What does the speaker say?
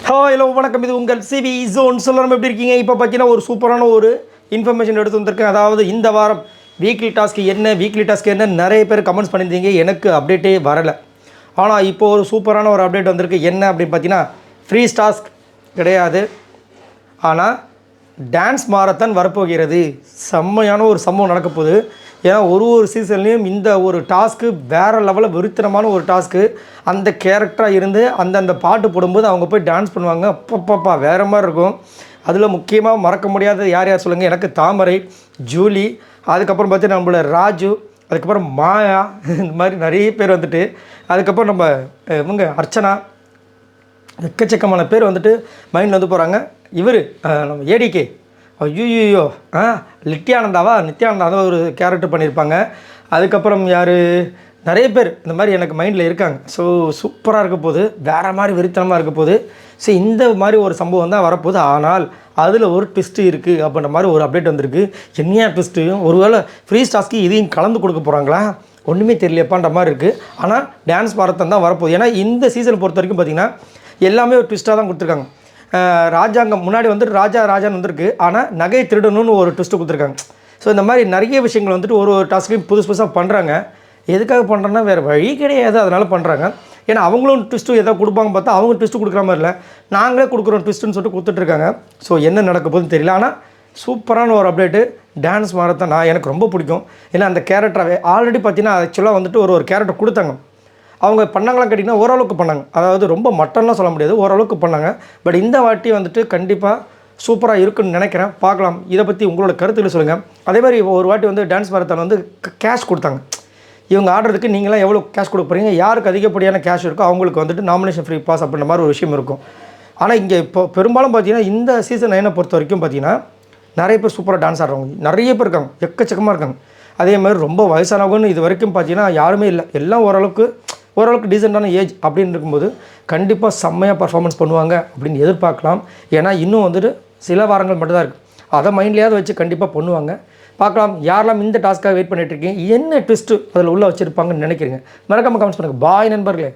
Hello வணக்கம். இது உங்கள் சிவி ஜோன். சொல்லணும் எப்படி இருக்கீங்க? இப்போ பார்த்தீங்கன்னா ஒரு சூப்பரான ஒரு இன்ஃபர்மேஷன் எடுத்து வந்திருக்கேன். அதாவது இந்த வாரம் வீக்லி டாஸ்க் என்ன நிறைய பேர் கமெண்ட்ஸ் பண்ணியிருந்தீங்க. எனக்கு அப்டேட்டே வரலை. ஆனால் இப்போது ஒரு சூப்பரான ஒரு அப்டேட் வந்திருக்கு. என்ன அப்படின்னு பார்த்தீங்கன்னா ஃப்ரீ டாஸ்க் கிடையாது, ஆனால் டான்ஸ் மாரத்தான் வரப்போகிறது. செம்மையான ஒரு சம்பவம் நடக்க போகுது. ஏன்னா ஒரு சீசன்லேயும் இந்த ஒரு டாஸ்க்கு வேறு லெவலில் வெறித்தனமான ஒரு டாஸ்க்கு. அந்த கேரக்டராக இருந்து அந்த பாட்டு போடும்போது அவங்க போய் டான்ஸ் பண்ணுவாங்க. அப்பப்பப்பா வேறு மாதிரி இருக்கும். அதில் முக்கியமாக மறக்க முடியாத யார் சொல்லுங்கள்? எனக்கு தாமரை, ஜூலி, அதுக்கப்புறம் பார்த்தீங்கன்னா நம்மளோட ராஜு, அதுக்கப்புறம் மாயா, இந்த மாதிரி நிறைய பேர் வந்துட்டு, அதுக்கப்புறம் நம்ம இவங்க அர்ச்சனா, எக்கச்சக்கமான பேர் வந்துட்டு மைண்டில் வந்து போகிறாங்க. இவர் நம்ம ஏடிகே, ஐயோ நித்யானந்தாவை ஒரு கேரக்டர் பண்ணியிருப்பாங்க. அதுக்கப்புறம் யார் நிறைய பேர் இந்த மாதிரி எனக்கு மைண்டில் இருக்காங்க. ஸோ சூப்பராக இருக்க போகுது, வேறு மாதிரி வெறித்தனமாக இருக்க போகுது. ஸோ இந்த மாதிரி ஒரு சம்பவம் தான் வரப்போகுது. ஆனால் அதில் ஒரு ட்விஸ்ட்டு இருக்குது அப்படின்ற மாதிரி ஒரு அப்டேட் வந்திருக்கு. என்னையா ட்விஸ்ட்டு? ஒருவேளை ஃப்ரீ டாஸ்க்கு இதையும் கலந்து கொடுக்க போகிறாங்களா? ஒன்றுமே தெரியலையப்பான்ற மாதிரி இருக்குது. ஆனால் டான்ஸ் மாரத்தான் தான் வரப்போகுது. ஏன்னா இந்த சீசனை பொறுத்த வரைக்கும் பார்த்திங்கன்னா எல்லாமே ஒரு ட்விஸ்ட்டாக தான் கொடுத்துருக்காங்க. ராஜாங்கம் முன்னாடி வந்துட்டு ராஜான்னு வந்திருக்கு, ஆனால் நகை திருடணும்னு ஒரு ட்விஸ்ட்டு கொடுத்துருக்காங்க. ஸோ இந்த மாதிரி நிறைய விஷயங்கள் வந்துட்டு ஒரு டாஸ்க்கையும் புதுசாக பண்ணுறாங்க. எதுக்காக பண்ணுறேன்னா வேறு வழி கிடையாது, அதனால் பண்ணுறாங்க. ஏன்னா அவங்களும் ட்விஸ்ட்டு எதாவது கொடுப்பாங்க பார்த்தா அவங்க ட்விஸ்ட்டு கொடுக்குற மாதிரி இல்லை, நாங்களே கொடுக்குறோம் ட்விஸ்ட்டுன்னு சொல்லிட்டு கொடுத்துட்ருக்காங்க. ஸோ என்ன நடக்க போகுதுன்னு தெரியல. ஆனால் சூப்பரான ஒரு அப்டேட்டு. டான்ஸ் மாரத்தான் எனக்கு ரொம்ப பிடிக்கும். ஏன்னா அந்த கேரக்டராகவே ஆல்ரெடி பார்த்தீங்கன்னா ஆக்சுவலாக வந்துட்டு ஒரு கேரக்டர் கொடுத்தாங்க. அவங்க பண்ணாங்களாம் கேட்டிங்கன்னா ஓரளவுக்கு பண்ணாங்க. அதாவது ரொம்ப மட்டன்லாம் சொல்ல முடியாது, ஓரளவுக்கு பண்ணாங்க. பட் இந்த வாட்டி வந்துட்டு கண்டிப்பாக சூப்பராக இருக்குன்னு நினைக்கிறேன். பார்க்கலாம். இதை பற்றி உங்களோட கருத்துக்களை சொல்லுங்கள். அதே மாதிரி ஒரு வாட்டி வந்து டான்ஸ் மாரத்தான் வந்து கேஷ் கொடுத்தாங்க. இவங்க ஆடுறதுக்கு நீங்களாம் எவ்வளோ கேஷ் கொடுக்க போகிறீங்க, யாருக்கு அதிகப்படியான கேஷ் இருக்கோ அவங்களுக்கு வந்துட்டு நாமினேஷன் ஃப்ரீ பாஸ் அப்படின்ற மாதிரி ஒரு விஷயம் இருக்கும். ஆனால் இங்கே இப்போ பெரும்பாலும் பார்த்தீங்கன்னா இந்த சீசன் 9 பொறுத்த வரைக்கும் பார்த்தீங்கன்னா நிறைய பேர் சூப்பராக டான்ஸ் ஆடுறவங்க நிறைய பேர் இருக்காங்க, எக்கச்சக்கமாக இருக்காங்க. அதே மாதிரி ரொம்ப வயசானவங்கன்னு இது வரைக்கும் பார்த்தீங்கன்னா யாருமே இல்லை. எல்லாம் ஓரளவுக்கு டீசெண்டான ஏஜ் அப்படின்னு இருக்கும்போது கண்டிப்பாக செம்மையாக பர்ஃபார்மன்ஸ் பண்ணுவாங்க அப்படின்னு எதிர்பார்க்கலாம். ஏன்னா இன்னும் வந்துட்டு சில வாரங்கள் மட்டும்தான் இருக்குது. அதை மைண்ட்லேயாவது வச்சு கண்டிப்பாக பண்ணுவாங்க. பார்க்கலாம். யாரெல்லாம் இந்த டாஸ்க்காக வெயிட் பண்ணிகிட்ருக்கீங்க, என்ன ட்விஸ்ட்டு அதில் உள்ளே வச்சுருப்பாங்கன்னு நினைக்கிறீங்க? மறக்காமல் கமெண்ட்ஸ் பண்ணுங்கள். பாய் நண்பர்களே.